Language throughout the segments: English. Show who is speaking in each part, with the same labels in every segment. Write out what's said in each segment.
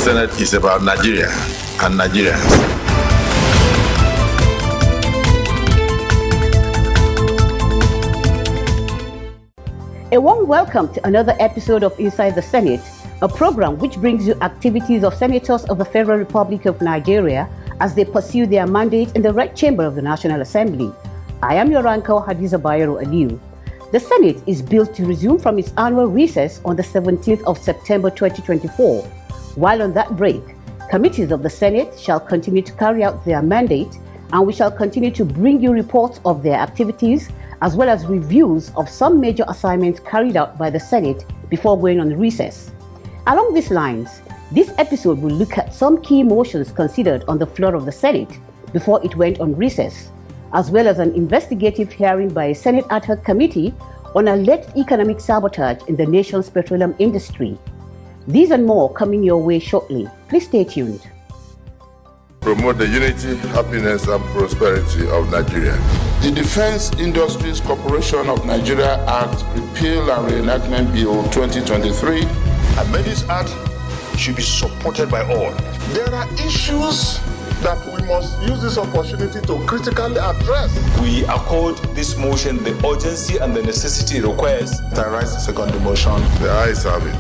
Speaker 1: Senate is about Nigeria and Nigerians.
Speaker 2: A warm welcome to another episode of Inside the Senate, a program which brings you activities of senators of the Federal Republic of Nigeria as they pursue their mandate in the Red Chamber of the National Assembly. I am your anchor, Hadiza Bayero Aliu. The Senate is built to resume from its annual recess on the 17th of September 2024. While on that break, committees of the Senate shall continue to carry out their mandate, and we shall continue to bring you reports of their activities as well as reviews of some major assignments carried out by the Senate before going on recess. Along these lines, this episode will look at some key motions considered on the floor of the Senate before it went on recess, as well as an investigative hearing by a Senate ad-hoc committee on alleged economic sabotage in the nation's petroleum industry. These and more coming your way shortly. Please stay tuned.
Speaker 1: Promote the unity, happiness, and prosperity of Nigeria.
Speaker 3: The Defense Industries Corporation of Nigeria Act, Repeal and Reenactment Bill 2023.
Speaker 4: And this act should be supported by all.
Speaker 3: There are issues that we must use this opportunity to critically address.
Speaker 5: We accord this motion the urgency and the necessity it requires.
Speaker 3: I rise the second motion.
Speaker 1: The ayes have it.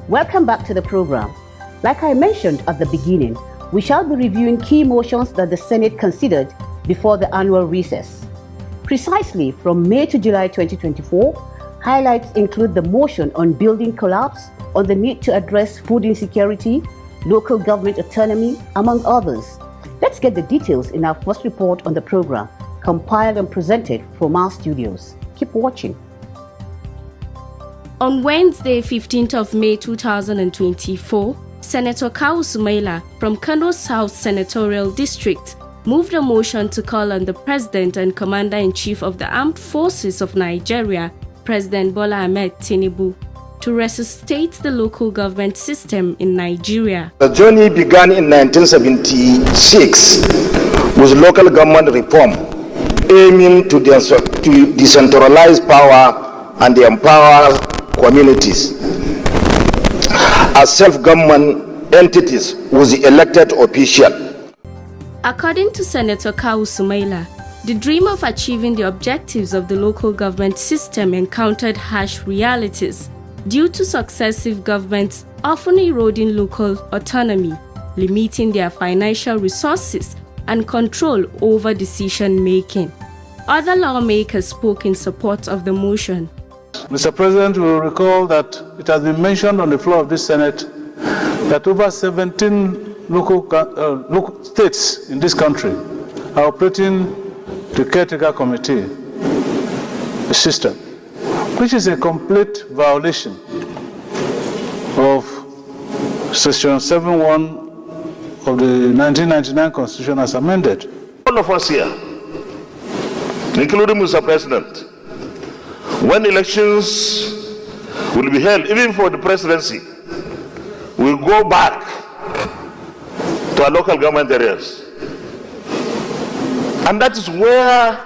Speaker 2: Welcome back to the program. Like I mentioned at the beginning, we shall be reviewing key motions that the Senate considered before the annual recess. Precisely from May to July 2024, highlights include the motion on building collapse, on the need to address food insecurity, local government autonomy, among others. Let's get the details in our first report on the program, compiled and presented from our studios. Keep watching.
Speaker 6: On Wednesday, 15th of May 2024, Senator Kawu Sumaila from Kano South Senatorial District moved a motion to call on the President and Commander-in-Chief of the Armed Forces of Nigeria, President Bola Ahmed Tinubu, to resuscitate the local government system in Nigeria.
Speaker 7: The journey began in 1976 with local government reform, aiming to decentralize power and empower communities as self-government entities with the elected official.
Speaker 6: According to Senator Kawu Sumaila, the dream of achieving the objectives of the local government system encountered harsh realities due to successive governments often eroding local autonomy, limiting their financial resources and control over decision-making. Other lawmakers spoke in support of the motion.
Speaker 8: Mr. President, you will recall that it has been mentioned on the floor of this Senate that over 17 local states in this country are operating the caretaker committee system, which is a complete violation of Section 7.1 of the 1999 Constitution as amended.
Speaker 4: All of us here, including Mr. President, when elections will be held, even for the presidency, we'll go back to our local government areas. And that is where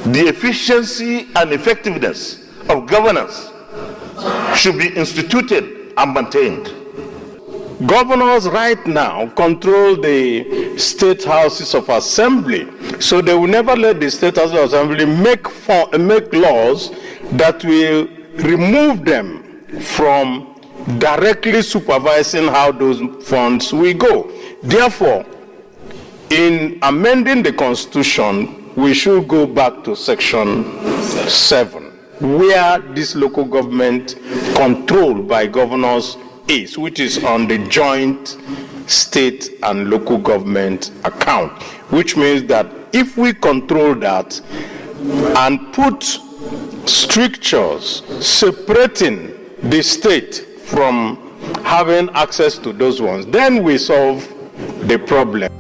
Speaker 4: the efficiency and effectiveness of governance should be instituted and maintained.
Speaker 9: Governors right now control the state houses of assembly, so they will never let the state houses of assembly make laws that will remove them from directly supervising how those funds will go. Therefore, in amending the Constitution, we should go back to Section 7, where this local government controlled by governors is, which is on the joint state and local government account, which means that if we control that and put strictures separating the state from having access to those ones, then we solve the problem.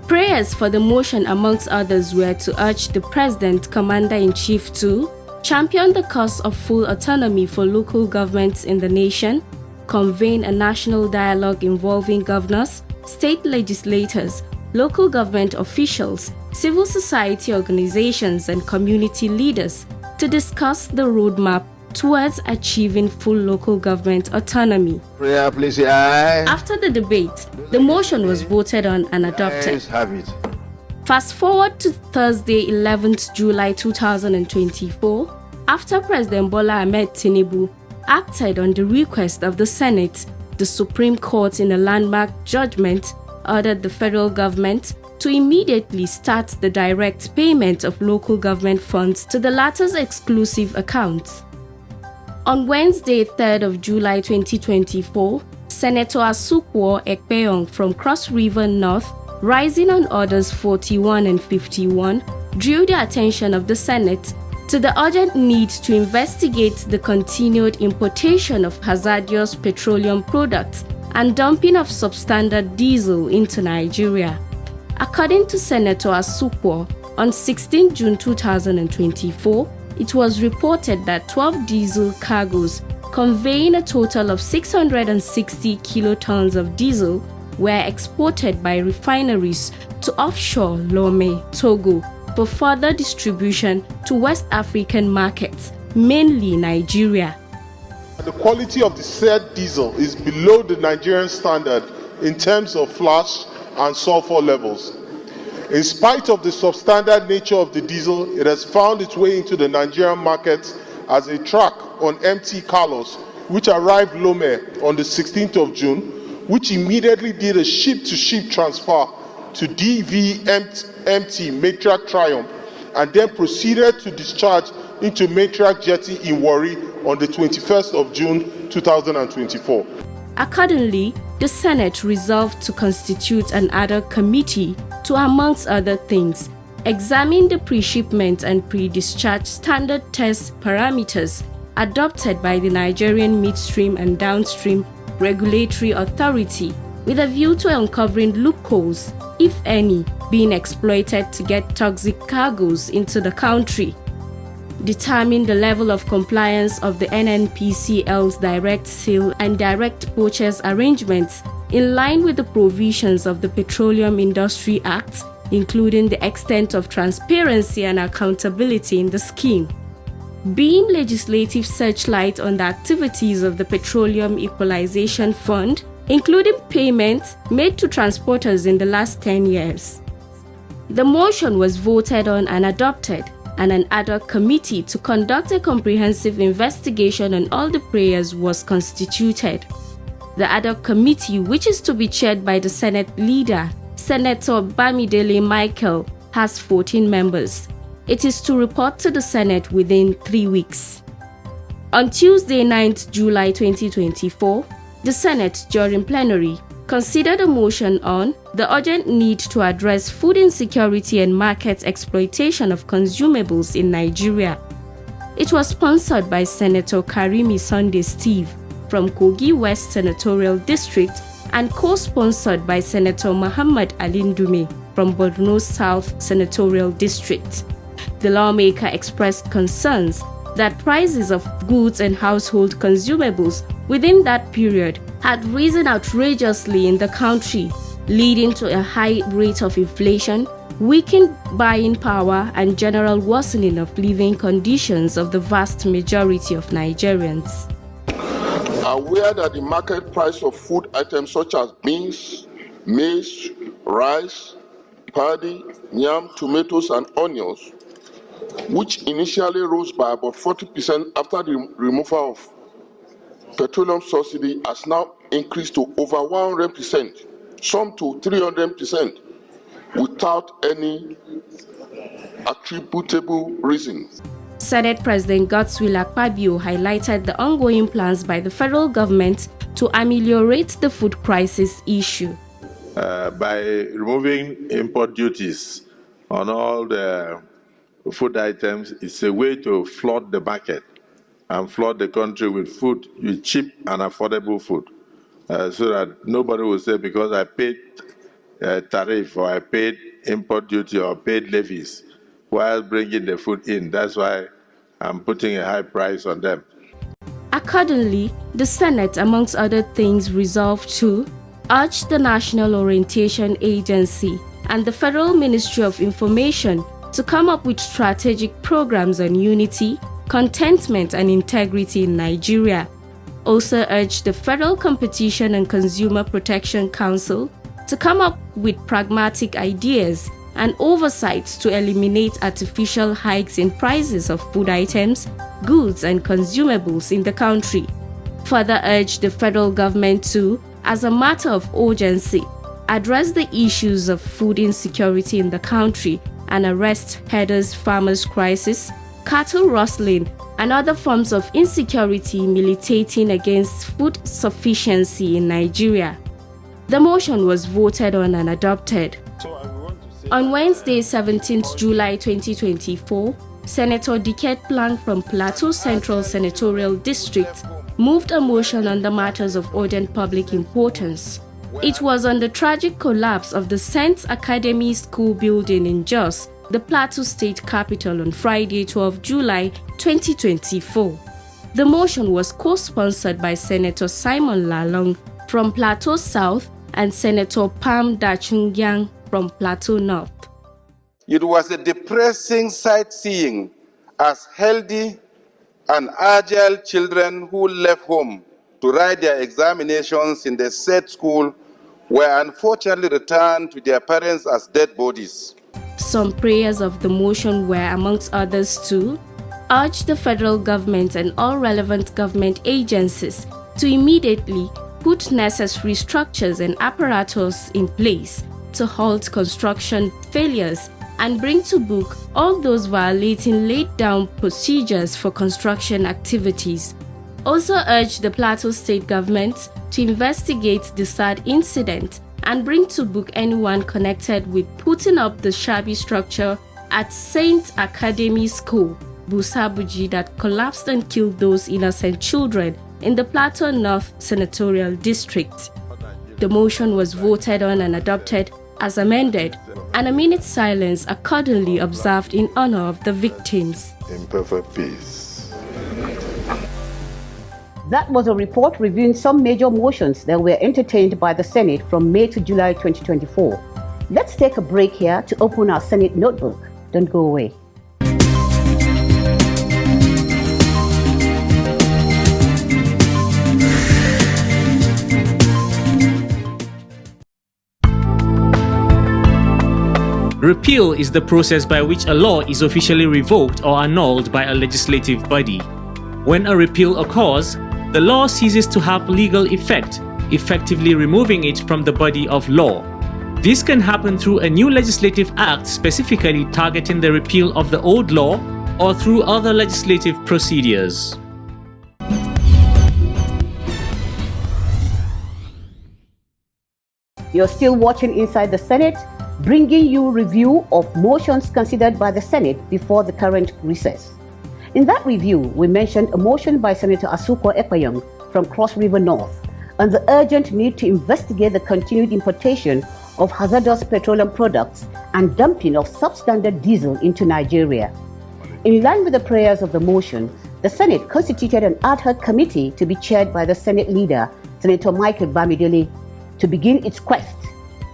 Speaker 6: Prayers for the motion, amongst others, were to urge the President, Commander-in-Chief to champion the cause of full autonomy for local governments in the nation, convene a national dialogue involving governors, state legislators, local government officials, civil society organizations, and community leaders to discuss the roadmap towards achieving full local government autonomy.
Speaker 7: Prayer, please. Aye.
Speaker 6: After the debate, the motion was voted on and adopted.
Speaker 7: Let's have it.
Speaker 6: Fast forward to Thursday, 11th July 2024, after President Bola Ahmed Tinubu acted on the request of the Senate, the Supreme Court in a landmark judgment ordered the federal government to immediately start the direct payment of local government funds to the latter's exclusive accounts. On Wednesday, 3rd of July 2024, Senator Asukwo Ekpeong from Cross River North, rising on orders 41 and 51, drew the attention of the Senate to the urgent need to investigate the continued importation of hazardous petroleum products and dumping of substandard diesel into Nigeria. According to Senator Asukwo, on 16 June 2024, it was reported that 12 diesel cargoes conveying a total of 660 kilotons of diesel were exported by refineries to offshore Lome, Togo, for further distribution to West African markets, mainly Nigeria.
Speaker 10: The quality of the said diesel is below the Nigerian standard in terms of flash and sulfur levels. In spite of the substandard nature of the diesel, it has found its way into the Nigerian market as a truck on empty carlos, which arrived Lome on the 16th of June, which immediately did a ship-to-ship transfer to DVMT Matriarch Triumph, and then proceeded to discharge into Matriarch Jetty in Warri on the 21st of June 2024.
Speaker 6: Accordingly, the Senate resolved to constitute an ad-hoc committee to, amongst other things, examine the pre-shipment and pre-discharge standard test parameters adopted by the Nigerian Midstream and Downstream Regulatory Authority with a view to uncovering loopholes, if any, being exploited to get toxic cargoes into the country. Determine the level of compliance of the NNPCL's direct sale and direct purchase arrangements in line with the provisions of the Petroleum Industry Act, including the extent of transparency and accountability in the scheme. Beam legislative searchlight on the activities of the Petroleum Equalization Fund, including payments made to transporters in the last 10 years. The motion was voted on and adopted, and an ad hoc committee to conduct a comprehensive investigation on all the prayers was constituted. The ad hoc committee, which is to be chaired by the Senate leader, Senator Bamidele Michael, has 14 members. It is to report to the Senate within 3 weeks. On Tuesday, 9th July 2024, the Senate, during plenary, considered a motion on the urgent need to address food insecurity and market exploitation of consumables in Nigeria. It was sponsored by Senator Karimi Sunday Steve from Kogi West Senatorial District and co-sponsored by Senator Muhammad Alindume from Borno South Senatorial District. The lawmaker expressed concerns that prices of goods and household consumables within that period had risen outrageously in the country, leading to a high rate of inflation, weakened buying power, and general worsening of living conditions of the vast majority of Nigerians.
Speaker 3: Aware that the market price of food items such as beans, maize, rice, paddy, yam, tomatoes, and onions, which initially rose by about 40% after the removal of petroleum subsidy, has now increased to over 100%, some to 300%, without any attributable reason.
Speaker 6: Senate President Godswill Akpabio highlighted the ongoing plans by the federal government to ameliorate the food crisis issue.
Speaker 11: By removing import duties on all the food items, it's a way to flood the market and flood the country with food, with cheap and affordable food, so that nobody will say, because I paid tariff or I paid import duty or paid levies while bringing the food in, that's why I'm putting a high price on them.
Speaker 6: Accordingly, the Senate, amongst other things, resolved to urge the National Orientation Agency and the Federal Ministry of Information to come up with strategic programs on unity, contentment and integrity in Nigeria. Also urged the Federal Competition and Consumer Protection Council to come up with pragmatic ideas and oversights to eliminate artificial hikes in prices of food items, goods and consumables in the country. Further urged the federal government to, as a matter of urgency, address the issues of food insecurity in the country and arrest herders' farmers' crisis, cattle rustling, and other forms of insecurity militating against food sufficiency in Nigeria. The motion was voted on and adopted. On Wednesday, 17th July 2024, Senator Diket Plan from Plateau Central Senatorial District moved a motion on the matters of urgent public importance. It was on the tragic collapse of the St. Academy School building in Jos, the Plateau State capital, on Friday, 12 July 2024. The motion was co-sponsored by Senator Simon Lalong from Plateau South and Senator Pam Dachungyang from Plateau North.
Speaker 12: It was a depressing sightseeing as healthy and agile children who left home to write their examinations in the said school were unfortunately returned to their parents as dead bodies.
Speaker 6: Some prayers of the motion were, amongst others, to urge the federal government and all relevant government agencies to immediately put necessary structures and apparatus in place to halt construction failures and bring to book all those violating laid-down procedures for construction activities. Also urged the Plateau State government to investigate the sad incident and bring to book anyone connected with putting up the shabby structure at St. Academy School, Busabuji, that collapsed and killed those innocent children in the Plateau North Senatorial District. The motion was voted on and adopted as amended, and a minute's silence accordingly observed in honor of the victims.
Speaker 1: In perfect peace.
Speaker 2: That was a report reviewing some major motions that were entertained by the Senate from May to July 2024. Let's take a break here to open our Senate notebook. Don't go away.
Speaker 13: Repeal is the process by which a law is officially revoked or annulled by a legislative body. When a repeal occurs, the law ceases to have legal effect, effectively removing it from the body of law. This can happen through a new legislative act specifically targeting the repeal of the old law or through other legislative procedures.
Speaker 2: You're still watching Inside the Senate, bringing you review of motions considered by the Senate before the current recess. In that review, we mentioned a motion by Senator Asuko Ekpayong from Cross River North on the urgent need to investigate the continued importation of hazardous petroleum products and dumping of substandard diesel into Nigeria. In line with the prayers of the motion, the Senate constituted an ad hoc committee to be chaired by the Senate leader, Senator Michael Bamidele, to begin its quest.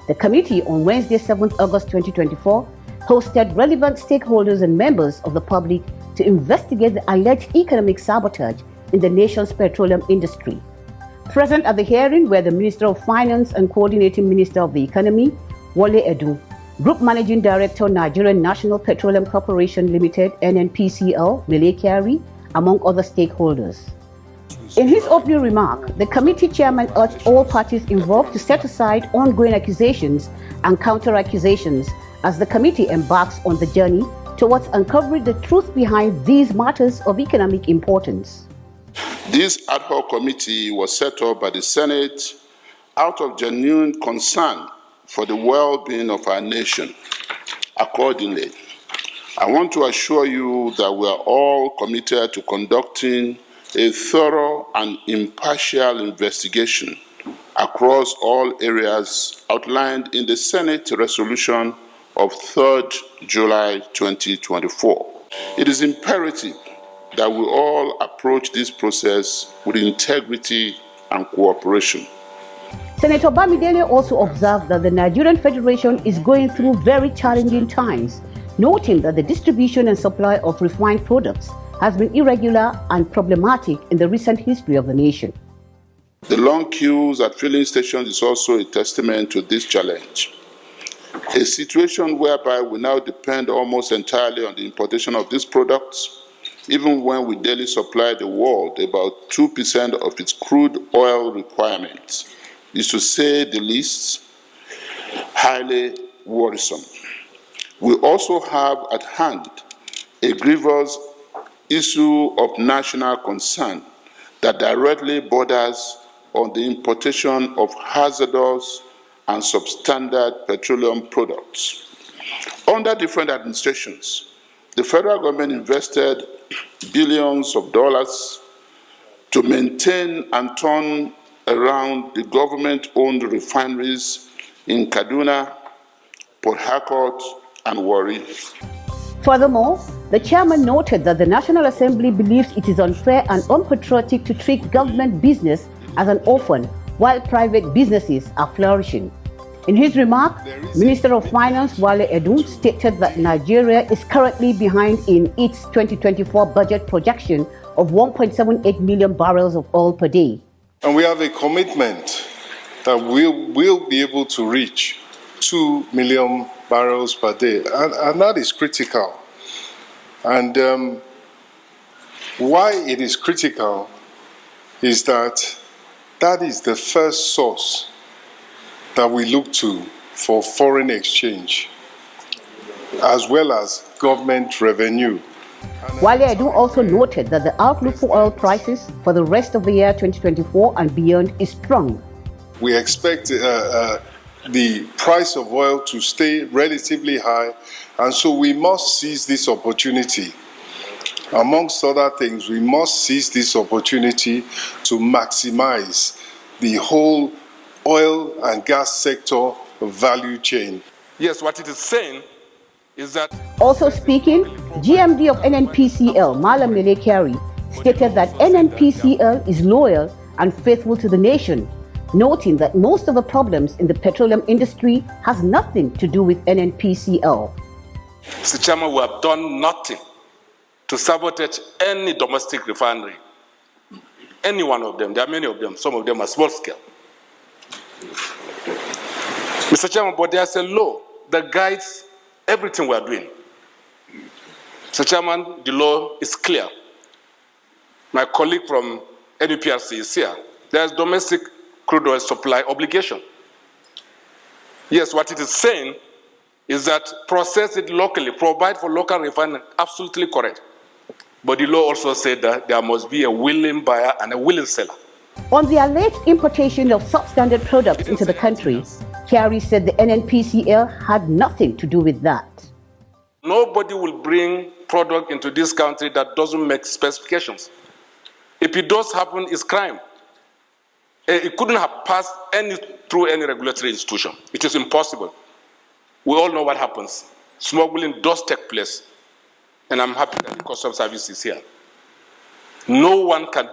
Speaker 2: The committee on Wednesday, 7th August 2024, hosted relevant stakeholders and members of the public to investigate the alleged economic sabotage in the nation's petroleum industry. Present at the hearing were the Minister of Finance and Coordinating Minister of the Economy, Wole Edu, Group Managing Director, Nigerian National Petroleum Corporation Limited, NNPCL, Mele Kyari, among other stakeholders. In his opening remark, the committee chairman urged all parties involved to set aside ongoing accusations and counter-accusations as the committee embarks on the journey towards uncovering the truth behind these matters of economic importance.
Speaker 3: This ad hoc committee was set up by the Senate out of genuine concern for the well-being of our nation. Accordingly, I want to assure you that we are all committed to conducting a thorough and impartial investigation across all areas outlined in the Senate resolution of 3rd July 2024. It is imperative that we all approach this process with integrity and cooperation.
Speaker 2: Senator Bamidele also observed that the Nigerian Federation is going through very challenging times, noting that the distribution and supply of refined products has been irregular and problematic in the recent history of the nation.
Speaker 3: The long queues at filling stations is also a testament to this challenge. A situation whereby we now depend almost entirely on the importation of these products, even when we daily supply the world about 2% of its crude oil requirements, is, to say the least, highly worrisome. We also have at hand a grievous issue of national concern that directly borders on the importation of hazardous and substandard petroleum products. Under different administrations, the federal government invested billions of dollars to maintain and turn around the government-owned refineries in Kaduna, Port Harcourt, and Warri.
Speaker 2: Furthermore, the chairman noted that the National Assembly believes it is unfair and unpatriotic to treat government business as an orphan while private businesses are flourishing. In his remark, Minister of Finance Wale Edun stated that Nigeria is currently behind in its 2024 budget projection of 1.78 million barrels of oil per day.
Speaker 14: And we have a commitment that we'll be able to reach 2 million barrels per day, and that is critical. And why it is critical is that is the first source that we look to for foreign exchange, as well as government revenue.
Speaker 2: Wale Edun also noted that the outlook for oil prices for the rest of the year 2024 and beyond is strong.
Speaker 14: We expect the price of oil to stay relatively high, and so we must seize this opportunity. Amongst other things, we must seize this opportunity to maximize the whole oil and gas sector value chain.
Speaker 15: Yes, what it is saying is that...
Speaker 2: Also speaking, GMD of NNPCL, Malam Mele Kyari, stated that NNPCL is loyal and faithful to the nation, noting that most of the problems in the petroleum industry has nothing to do with NNPCL.
Speaker 15: Mr. Chairman, we have done nothing to sabotage any domestic refinery. Any one of them. There are many of them. Some of them are small scale. Mr. Chairman, but there's a law that guides everything we are doing. Mr. Chairman, the law is clear. My colleague from NUPRC is here. There's domestic crude oil supply obligation. Yes, what it is saying is that process it locally, provide for local refining, absolutely correct. But the law also said that there must be a willing buyer and a willing seller.
Speaker 2: On the alleged importation of substandard products into the country, Kyari said the NNPCL had nothing to do with that.
Speaker 15: Nobody will bring product into this country that doesn't make specifications. If it does happen, it's crime. It couldn't have passed through any regulatory institution. It is impossible. We all know what happens. Smuggling does take place. And I'm happy that the Customs Service is here. No one can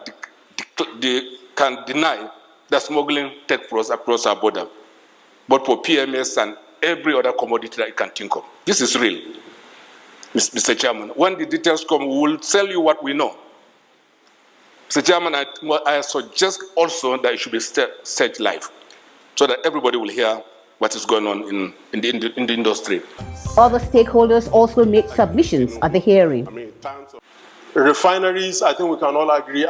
Speaker 15: deny that smuggling takes place across our border, but for PMS and every other commodity that you can think of. This is real, Mr. Chairman. When the details come, we will tell you what we know. Mr. Chairman, I suggest also that it should be set live so that everybody will hear what is going on in the industry.
Speaker 2: Other stakeholders also made submissions at the hearing.
Speaker 16: Refineries, I think we can all agree,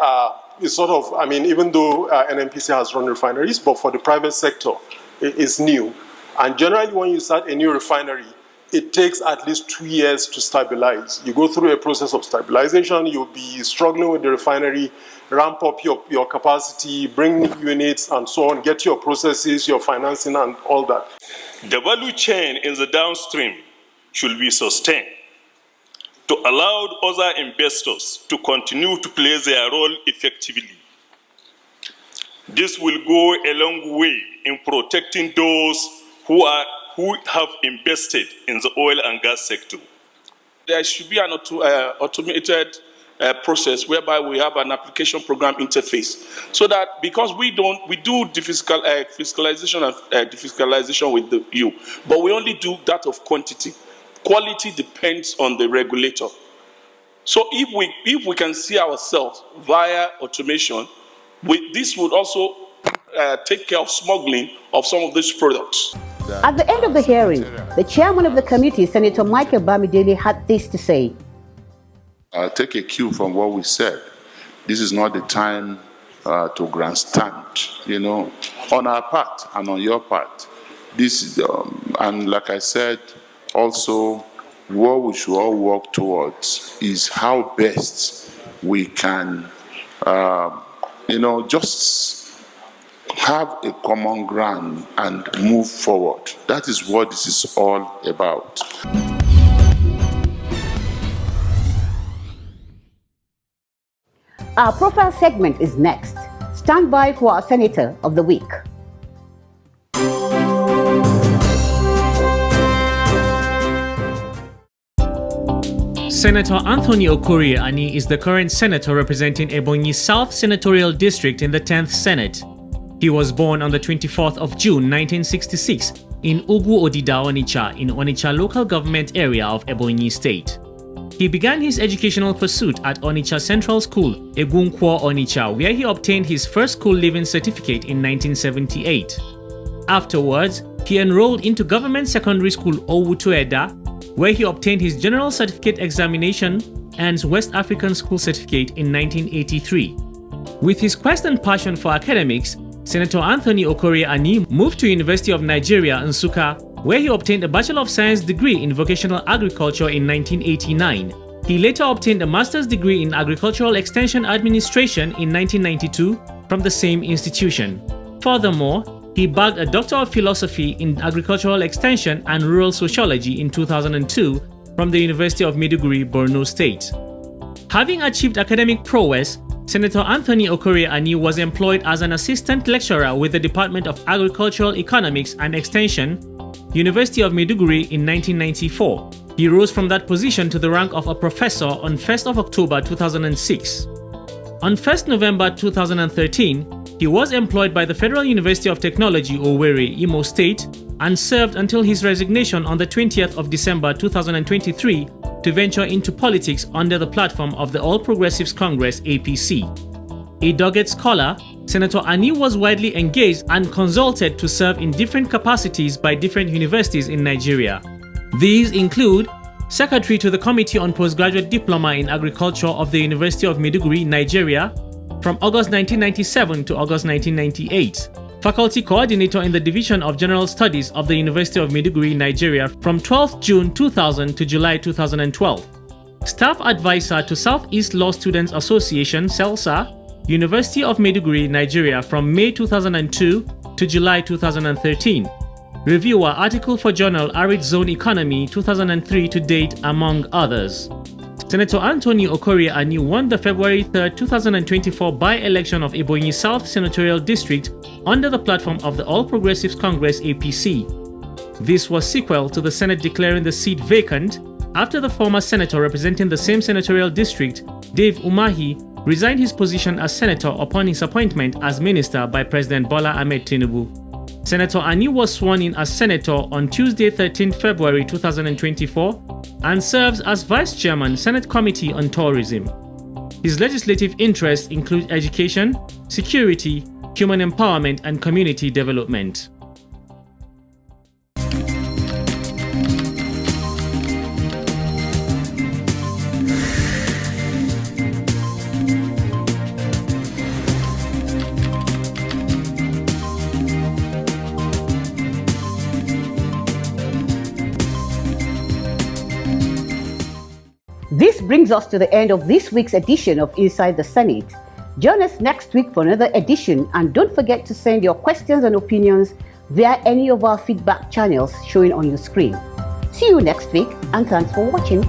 Speaker 16: is sort of, even though NNPC has run refineries, but for the private sector, it's new. And generally, when you start a new refinery, it takes at least 2 years to stabilize. You go through a process of stabilization, you'll be struggling with the refinery, ramp up your capacity, bring new units and so on, get your processes, your financing and all that.
Speaker 17: The value chain in the downstream should be sustained to allow other investors to continue to play their role effectively. This will go a long way in protecting those who have invested in the oil and gas sector.
Speaker 18: There should be an automated process whereby we have an application program interface, so that because we do fiscalization and defiscalization with you, but we only do that of quantity. Quality depends on the regulator. So if we can see ourselves via automation, this would also take care of smuggling of some of these products.
Speaker 2: At the end of the hearing, the chairman of the committee, Senator Michael Bamidele, had this to say.
Speaker 19: I'll take a cue from what we said. This is not the time to grandstand, on our part and on your part. This, and like I said, also, what we should all work towards is how best we can, just have a common ground and move forward. That is what this is all about.
Speaker 2: Our profile segment is next. Stand by for our Senator of the Week.
Speaker 13: Senator Anthony Okorie-Ani is the current senator representing Ebonyi South Senatorial District in the 10th Senate. He was born on the 24th of June 1966 in Ugwu Odida, Onitsha, in Onitsha local government area of Ebonyi State. He began his educational pursuit at Onitsha Central School, Egunkwo, Onitsha, where he obtained his first school leaving certificate in 1978. Afterwards, he enrolled into Government Secondary School Owutu-Eda, where he obtained his General Certificate Examination and West African School Certificate in 1983. With his quest and passion for academics, Senator Anthony Okorie-Ani moved to University of Nigeria, Nsukka, where he obtained a Bachelor of Science degree in Vocational Agriculture in 1989. He later obtained a Master's degree in Agricultural Extension Administration in 1992 from the same institution. Furthermore, he bagged a Doctor of Philosophy in Agricultural Extension and Rural Sociology in 2002 from the University of Maiduguri, Borno State. Having achieved academic prowess, Senator Anthony Okorie-Ani was employed as an assistant lecturer with the Department of Agricultural Economics and Extension, University of Maiduguri in 1994. He rose from that position to the rank of a professor on 1st of October 2006. On 1st November 2013, he was employed by the Federal University of Technology, Owerri, Imo State, and served until his resignation on the 20th of December 2023 to venture into politics under the platform of the All Progressives Congress, APC. A dogged scholar, Senator Ani was widely engaged and consulted to serve in different capacities by different universities in Nigeria. These include Secretary to the Committee on Postgraduate Diploma in Agriculture of the University of Maiduguri, Nigeria, from August 1997 to August 1998. Faculty Coordinator in the Division of General Studies of the University of Maiduguri, Nigeria, from 12th June 2000 to July 2012. Staff Advisor to Southeast Law Students Association, SELSA, University of Maiduguri, Nigeria, from May 2002 to July 2013. Reviewer article for journal Arid Zone Economy 2003 to date, among others. Senator Anthony Okorie-Ani won the February 3, 2024 by-election of Ebonyi South Senatorial District under the platform of the All Progressives Congress, APC. This was sequel to the Senate declaring the seat vacant after the former senator representing the same senatorial district, Dave Umahi, resigned his position as senator upon his appointment as minister by President Bola Ahmed Tinubu. Senator Ani was sworn in as senator on Tuesday, 13 February 2024 and serves as vice chairman, Senate Committee on Tourism. His legislative interests include education, security, human empowerment, and community development.
Speaker 2: This brings us to the end of this week's edition of Inside the Senate. Join us next week for another edition, and don't forget to send your questions and opinions via any of our feedback channels showing on your screen. See you next week, and thanks for watching.